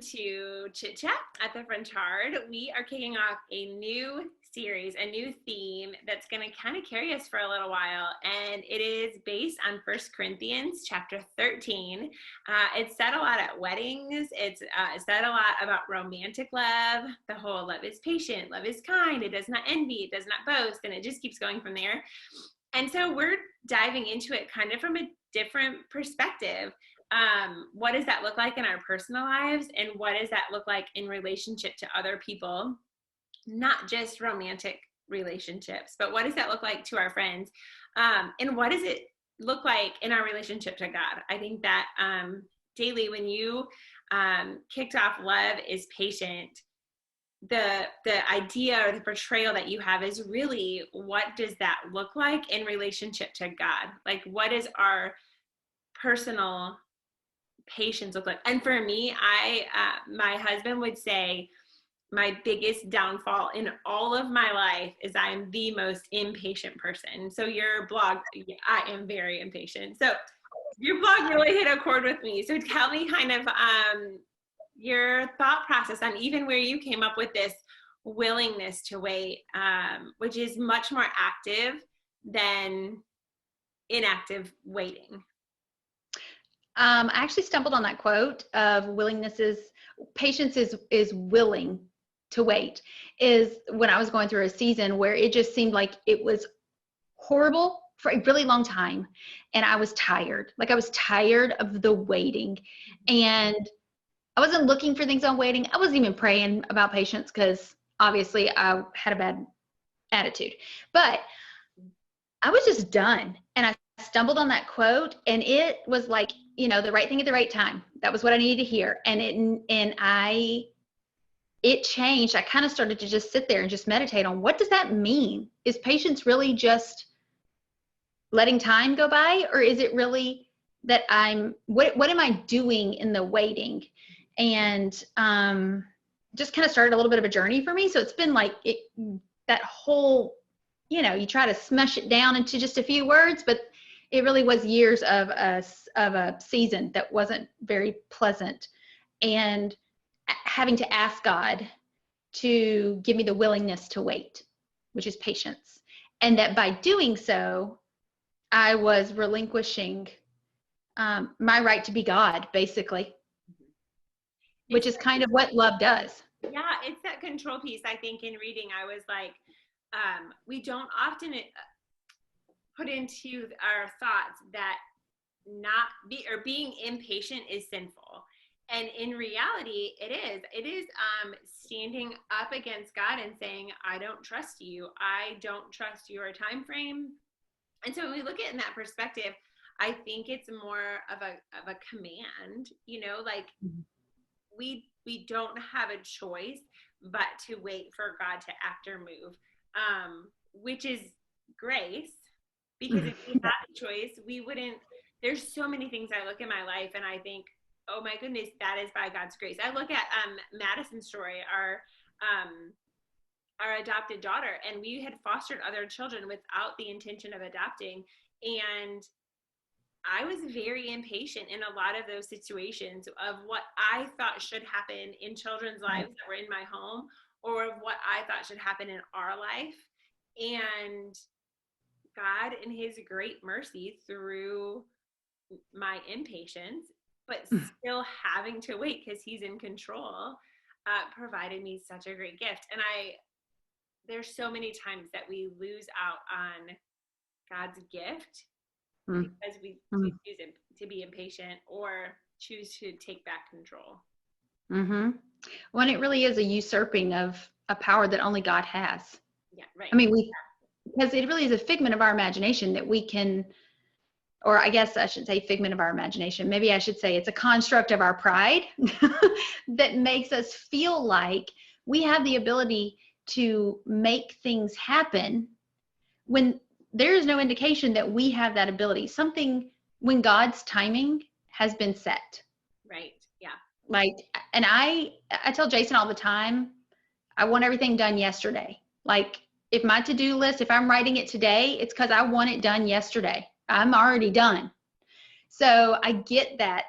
to Chit Chat at the Fronchard. We are kicking off a new series, a new theme that's going to kind of carry us for a little while, and it is based on 1 Corinthians chapter 13. It's said a lot at weddings. It's said a lot about romantic love. The whole love is patient, love is kind, it does not envy, it does not boast, and it just keeps going from there. And so we're diving into it kind of from a different perspective. What does that look like in our personal lives, and what does that look like in relationship to other people? Not just romantic relationships, but what does that look like to our friends? And what does it look like in our relationship to God? I think that Daily, when you kicked off Love is Patient, the idea or the portrayal that you have is really, what does that look like in relationship to God? Like, what does our personal patience look like? And for me, my husband would say my biggest downfall in all of my life is I'm the most impatient person. So your blog, I am very impatient. So your blog really hit a chord with me. So tell me kind of your thought process on even where you came up with this willingness to wait, which is much more active than inactive waiting. I actually stumbled on that quote of patience is willing to wait, is when I was going through a season where it just seemed like it was horrible for a really long time. And I was tired. Like, I was tired of the waiting, and I wasn't looking for things on waiting. I wasn't even praying about patience because obviously I had a bad attitude, but I was just done. And I stumbled on that quote, and it was like, the right thing at the right time. That was what I needed to hear. And it changed. I kind of started to just sit there and just meditate on, what does that mean? Is patience really just letting time go by? Or is it really that what am I doing in the waiting? And just kind of started a little bit of a journey for me. So it's been like that whole, you try to smush it down into just a few words, but it really was years of a season that wasn't very pleasant, and having to ask God to give me the willingness to wait, which is patience. And that by doing so, I was relinquishing my right to be God, basically, which is kind of what love does. Yeah, it's that control piece. I think in reading, I was like, we don't often put into our thoughts that being impatient is sinful. And in reality, it is standing up against God and saying, I don't trust you. I don't trust your time frame. And so when we look at it in that perspective, I think it's more of a command, like we don't have a choice but to wait for God to act or move, which is grace, because if we had a choice, we wouldn't. There's so many things I look in my life and I think, oh my goodness, that is by God's grace. I look at Madison's story, our adopted daughter, and we had fostered other children without the intention of adopting. And I was very impatient in a lot of those situations of what I thought should happen in children's lives that were in my home, or of what I thought should happen in our life. And God, in his great mercy, through my impatience, but still having to wait because he's in control, provided me such a great gift. And there's so many times that we lose out on God's gift because we choose to be impatient or choose to take back control. Well, and it really is a usurping of a power that only God has. Yeah, right. I mean, because it really is a figment of our imagination that we can, or I guess I should say figment of our imagination. Maybe I should say it's a construct of our pride that makes us feel like we have the ability to make things happen when there is no indication that we have that ability. When God's timing has been set. Right. Yeah. Like, and I tell Jason all the time, I want everything done yesterday. Like, if my to-do list, if I'm writing it today, it's because I want it done yesterday. I'm already done. So I get that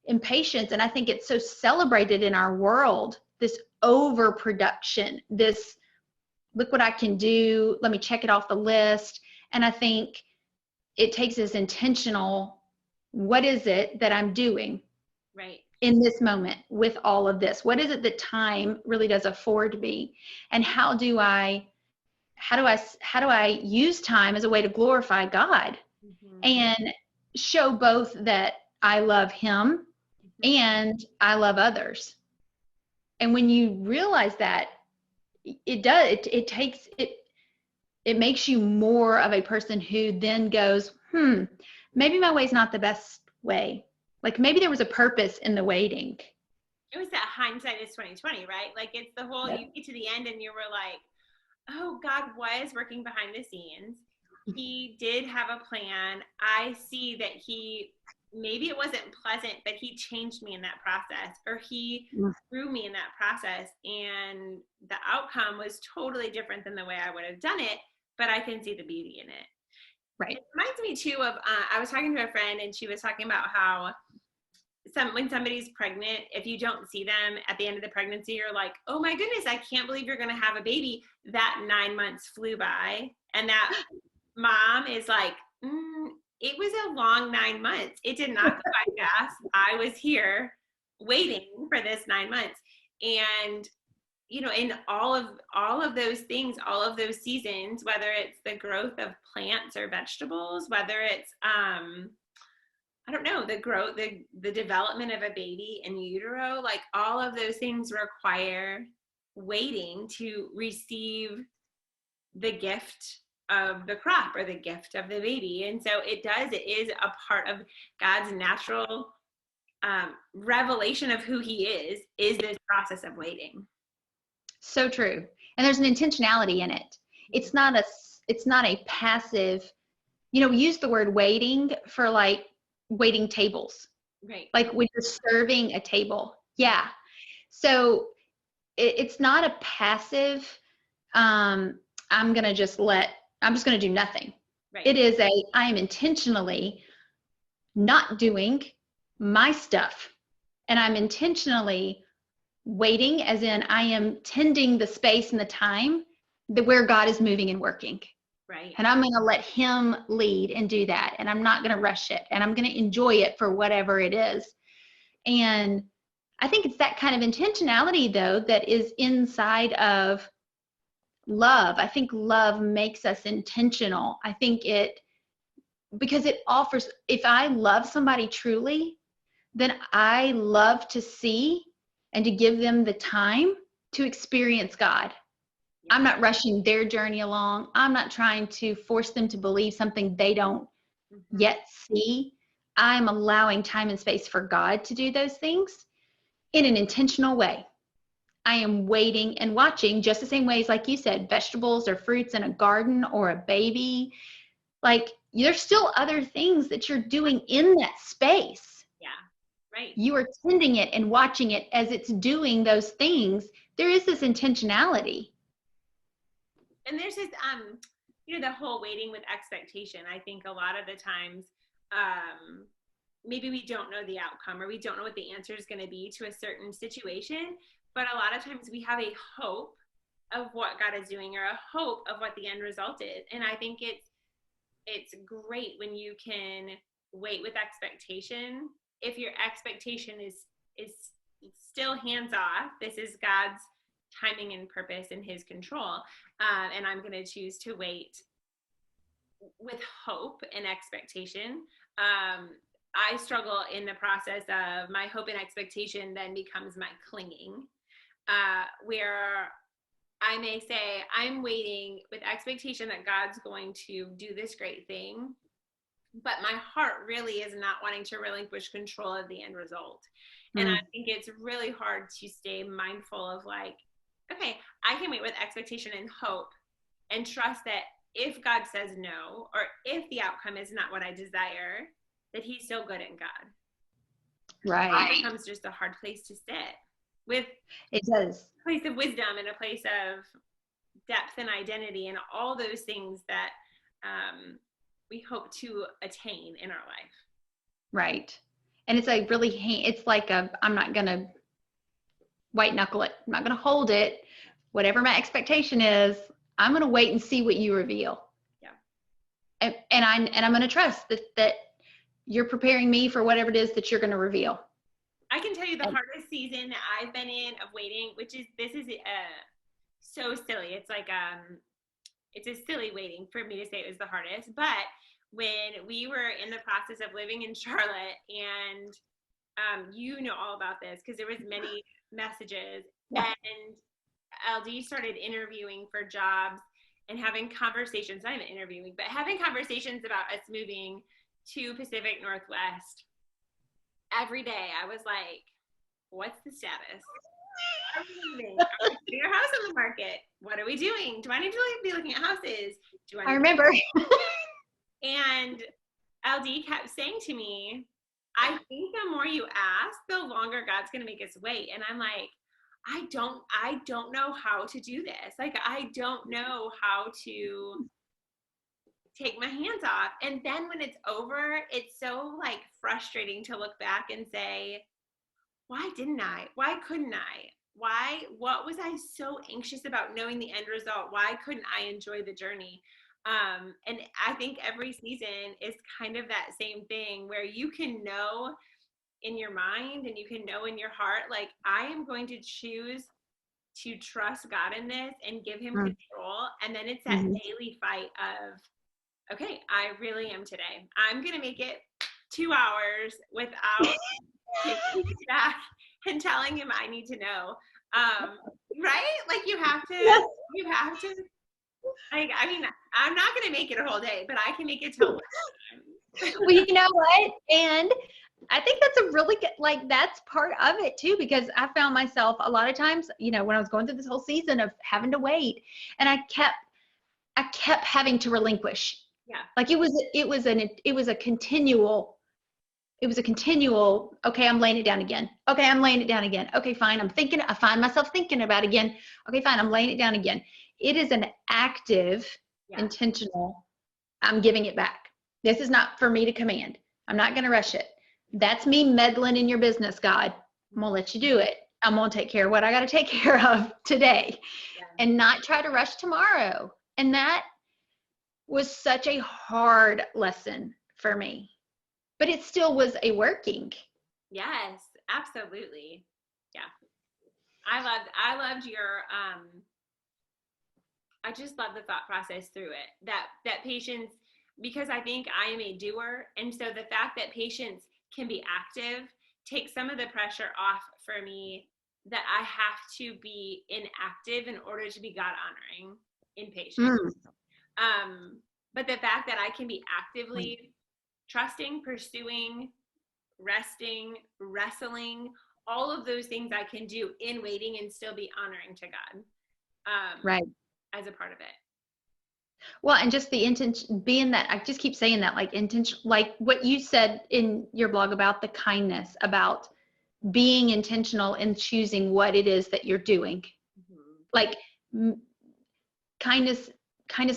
impatience. And I think it's so celebrated in our world, this overproduction, this look what I can do, let me check it off the list. And I think it takes this intentional, what is it that I'm doing right in this moment with all of this? What is it that time really does afford me? And how do I use time as a way to glorify God and show both that I love him and I love others? And when you realize that, it makes you more of a person who then goes, maybe my way's not the best way. Like maybe there was a purpose in the waiting. It was that hindsight is 2020, right? Like it's the whole, Yep. you get to the end and you were like, oh, God was working behind the scenes. He did have a plan. I see that maybe it wasn't pleasant, but he changed me in that process, or he grew me in that process. And the outcome was totally different than the way I would have done it, but I can see the beauty in it. Right. It reminds me too of, I was talking to a friend and she was talking about how when somebody's pregnant, if you don't see them at the end of the pregnancy, you're like, oh my goodness, I can't believe you're going to have a baby. That 9 months flew by. And that mom is like, it was a long 9 months. It did not go by fast. I was here waiting for this 9 months. And, in all of those things, all of those seasons, whether it's the growth of plants or vegetables, whether it's, I don't know, the growth, the development of a baby in utero, like all of those things require waiting to receive the gift of the crop or the gift of the baby. And so it is a part of God's natural revelation of who he is this process of waiting. So true. And there's an intentionality in it. It's not a passive, we use the word waiting for like waiting tables, right? Like when you're serving a table. Yeah. So it's not a passive, I'm just going to do nothing. Right. It is I am intentionally not doing my stuff, and I'm intentionally waiting, as in I am tending the space and the time where God is moving and working. Right. And I'm going to let him lead and do that. And I'm not going to rush it. And I'm going to enjoy it for whatever it is. And I think it's that kind of intentionality, though, that is inside of love. I think love makes us intentional. I think because it offers, if I love somebody truly, then I love to see and to give them the time to experience God. I'm not rushing their journey along. I'm not trying to force them to believe something they don't yet see. I'm allowing time and space for God to do those things in an intentional way. I am waiting and watching just the same ways, like you said, vegetables or fruits in a garden or a baby. Like there's still other things that you're doing in that space. Yeah, right. You are tending it and watching it as it's doing those things. There is this intentionality. And there's this, the whole waiting with expectation. I think a lot of the times, maybe we don't know the outcome or we don't know what the answer is going to be to a certain situation, but a lot of times we have a hope of what God is doing or a hope of what the end result is. And I think it's great when you can wait with expectation. If your expectation is still hands off, this is God's timing and purpose and his control. And I'm going to choose to wait with hope and expectation. I struggle in the process of my hope and expectation then becomes my clinging, where I may say, I'm waiting with expectation that God's going to do this great thing, but my heart really is not wanting to relinquish control of the end result. And I think it's really hard to stay mindful of like, okay, I can wait with expectation and hope and trust that if God says no, or if the outcome is not what I desire, that he's still good in God. Right. It becomes just a hard place to sit with. It does. A place of wisdom and a place of depth and identity and all those things that we hope to attain in our life. Right. And it's like really, it's like I'm not going to white knuckle it. I'm not going to hold it. Whatever my expectation is, I'm going to wait and see what you reveal. Yeah. And I'm going to trust that you're preparing me for whatever it is that you're going to reveal. I can tell you the hardest season that I've been in of waiting, this is so silly. It's like, it's a silly waiting for me to say it was the hardest. But when we were in the process of living in Charlotte, and you know all about this because there was many messages, and LD started interviewing for jobs and having conversations, not even interviewing, but having conversations about us moving to Pacific Northwest. Every day I was like, what's the status? Are we moving? Are we putting our house on the market? What are we doing? Do I need to be looking at houses? I remember. And LD kept saying to me, I think the more you ask, the longer God's going to make us wait. And I'm like, I don't know how to do this. Like, I don't know how to take my hands off. And then when it's over, it's so like frustrating to look back and say, why didn't I? Why couldn't I? What was I so anxious about knowing the end result? Why couldn't I enjoy the journey? And I think every season is kind of that same thing where you can know in your mind and you can know in your heart, like, I am going to choose to trust God in this and give him control. And then it's that daily fight of, okay, I really am today. I'm going to make it 2 hours without taking it back and telling him I need to know. Right? Like you have to, like, I mean, I'm not going to make it a whole day, but I can make it till Well, you know what? And I think that's a really good, like, that's part of it too, because I found myself a lot of times, you know, when I was going through this whole season of having to wait, and I kept having to relinquish. Yeah. Like it was a continual, okay, I'm laying it down again. Okay, I'm laying it down again. Okay, fine. I find myself thinking about it again. Okay, fine. I'm laying it down again. It is an active, intentional, I'm giving it back. This is not for me to command. I'm not going to rush it. That's me meddling in your business, God. I'm going to let you do it. I'm going to take care of what I got to take care of today and not try to rush tomorrow. And that was such a hard lesson for me, but it still was a working. Yes, absolutely. Yeah. I loved your, I just love the thought process through it, that patience, because I think I am a doer. And so the fact that patience can be active takes some of the pressure off for me, that I have to be inactive in order to be God honoring in patience. But the fact that I can be actively trusting, pursuing, resting, wrestling, all of those things I can do in waiting and still be honoring to God. Right. As a part of it. Well, and just the intention being that, I just keep saying that, like intention, like what you said in your blog about the kindness, about being intentional in choosing what it is that you're doing. Like kindness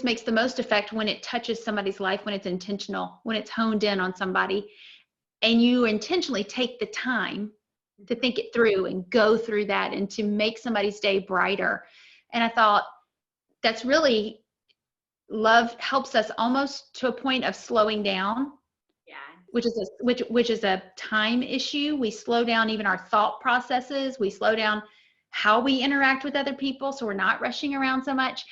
makes the most effect when it touches somebody's life, when it's intentional, when it's honed in on somebody, and you intentionally take the time to think it through and go through that and to make somebody's day brighter. And I thought that's really, love helps us almost to a point of slowing down. Yeah. Which is a time issue. We slow down even our thought processes. We slow down how we interact with other people, so we're not rushing around so much.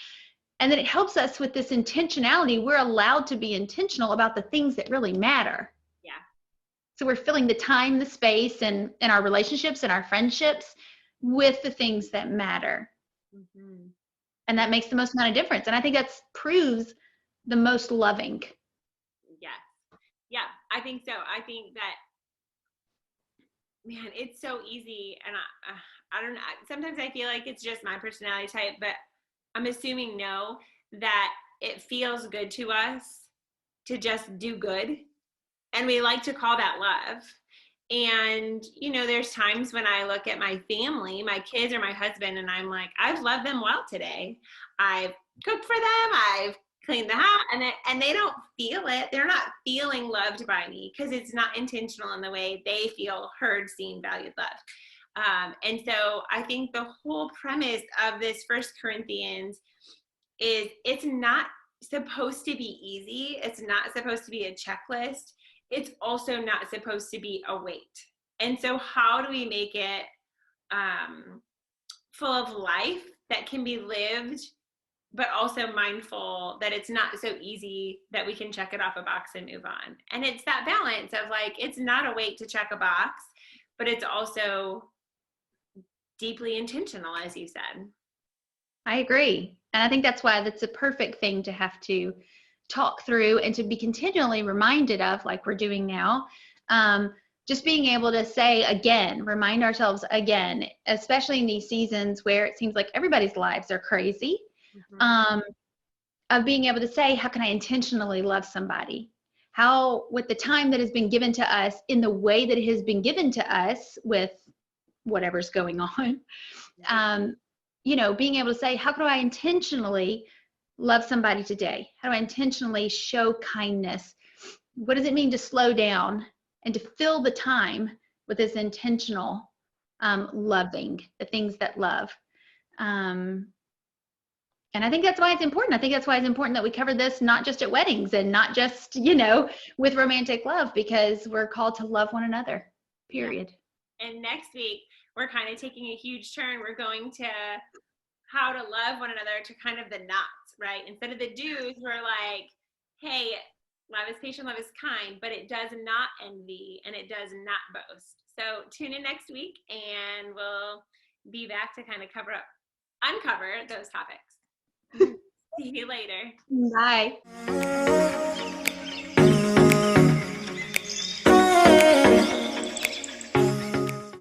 And then it helps us with this intentionality. We're allowed to be intentional about the things that really matter. Yeah. So we're filling the time, the space, and our relationships and our friendships with the things that matter. And that makes the most amount of difference. And I think that proves the most loving. Yeah. Yeah, I think so. I think that, man, it's so easy. And I don't know. Sometimes I feel like it's just my personality type, but I'm assuming that it feels good to us to just do good. And we like to call that love. And, you know, there's times when I look at my family, my kids or my husband, and I'm like, I've loved them well today. I've cooked for them. I've clean the house, and they don't feel it. They're not feeling loved by me because it's not intentional in the way they feel heard, seen, valued, loved. And so I think the whole premise of this First Corinthians is it's not supposed to be easy. It's not supposed to be a checklist. It's also not supposed to be a weight. And so how do we make it full of life that can be lived, but also mindful that it's not so easy that we can check it off a box and move on? And it's that balance of like, it's not a weight to check a box, but it's also deeply intentional, as you said. I agree. And I think that's why that's a perfect thing to have to talk through and to be continually reminded of, like we're doing now. Just being able to say again, remind ourselves again, especially in these seasons where it seems like everybody's lives are crazy, of being able to say, how can I intentionally love somebody? How, with the time that has been given to us in the way that it has been given to us with whatever's going on, you know, being able to say, how can I intentionally love somebody today? How do I intentionally show kindness? What does it mean to slow down and to fill the time with this intentional loving, the things that love? And I think that's why it's important. I think that's why it's important that we cover this not just at weddings and not just, you know, with romantic love, because we're called to love one another, period. And next week, we're kind of taking a huge turn. We're going to how to love one another to kind of the nots, right? Instead of the do's, we're like, hey, love is patient, love is kind, but it does not envy and it does not boast. So tune in next week and we'll be back to kind of uncover those topics. See you later. Bye.